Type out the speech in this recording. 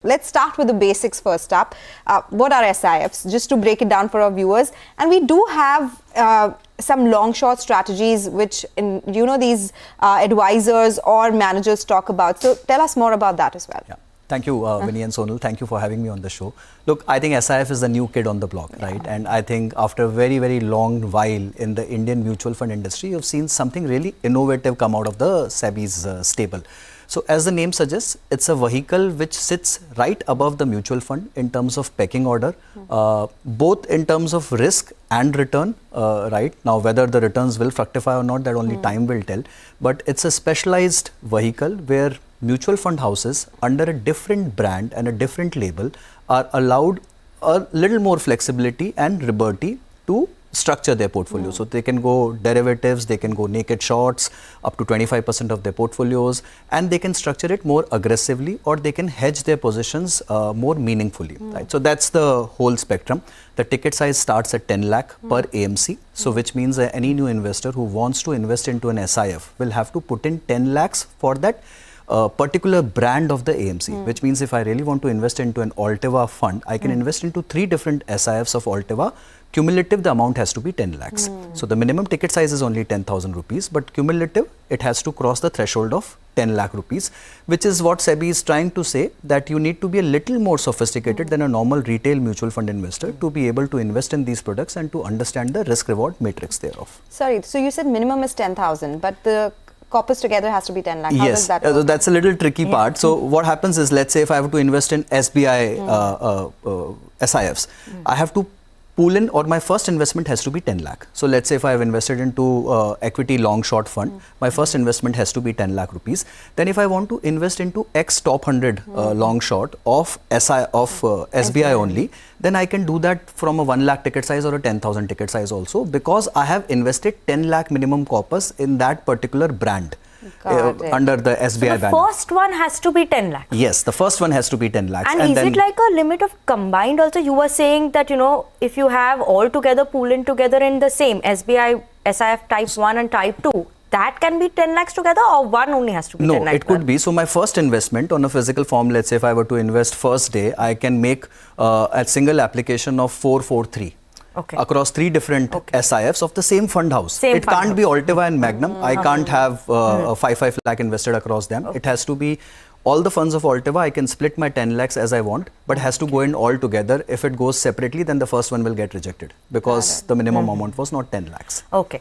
Let's start with the basics first up. What are SIFs? Just to break it down for our viewers. And we do have some long short strategies which these advisors or managers talk about. So tell us more about that as well. Yeah. Thank you, Vinny and Sonal. Thank you for having me on the show. Look, I think SIF is the new kid on the block, right? And I think after a very, very long while in the Indian mutual fund industry, you've seen something really innovative come out of the SEBI's stable. So as the name suggests, it's a vehicle which sits right above the mutual fund in terms of pecking order, both in terms of risk and return, right? Now, whether the returns will fructify or not, that only time will tell. But it's a specialized vehicle where mutual fund houses under a different brand and a different label are allowed a little more flexibility and liberty to structure their portfolio. So they can go derivatives, they can go naked shorts up to 25% of their portfolios, and they can structure it more aggressively, or they can hedge their positions more meaningfully. Right? So that's the whole spectrum. The ticket size starts at 10 lakh per AMC. So which means that any new investor who wants to invest into an SIF will have to put in 10 lakhs for that particular brand of the AMC, which means if I really want to invest into an Altiva fund, I can invest into 3 different SIFs of Altiva. Cumulative, the amount has to be 10 lakhs. So the minimum ticket size is only 10,000 rupees, but cumulative, it has to cross the threshold of 10 lakh rupees, which is what SEBI is trying to say, that you need to be a little more sophisticated than a normal retail mutual fund investor to be able to invest in these products and to understand the risk-reward matrix thereof. Sorry, so you said minimum is 10,000, but the corpus together has to be 10 lakh. How does that work? That's a little tricky part. So what happens is, let's say if I have to invest in SBI SIFs, I have to pool in, or my first investment has to be 10 lakh. So let's say if I have invested into equity long short fund, my first investment has to be 10 lakh rupees. Then if I want to invest into X top 100 long short of SBI only, then I can do that from a 1 lakh ticket size or a 10,000 ticket size also, because I have invested 10 lakh minimum corpus in that particular brand. Under the SBI banner. The first one has to be 10 lakhs. Yes, the first one has to be 10 lakhs. And is it like a limit of combined also? You were saying that, if you have all together, pool in together in the same SBI, SIF type 1 and type 2, that can be 10 lakhs together, or one only has to be 10 lakhs? No, it could be. So my first investment on a physical form, let's say if I were to invest first day, I can make a single application of 443. Across 3 different SIFs of the same fund house. It can't be Altiva and Magnum. I can't have 5 lakh invested across them. It has to be all the funds of Altiva. I can split my 10 lakhs as I want, but has to go in all together. If it goes separately, then the first one will get rejected because the minimum amount was not 10 lakhs. Okay.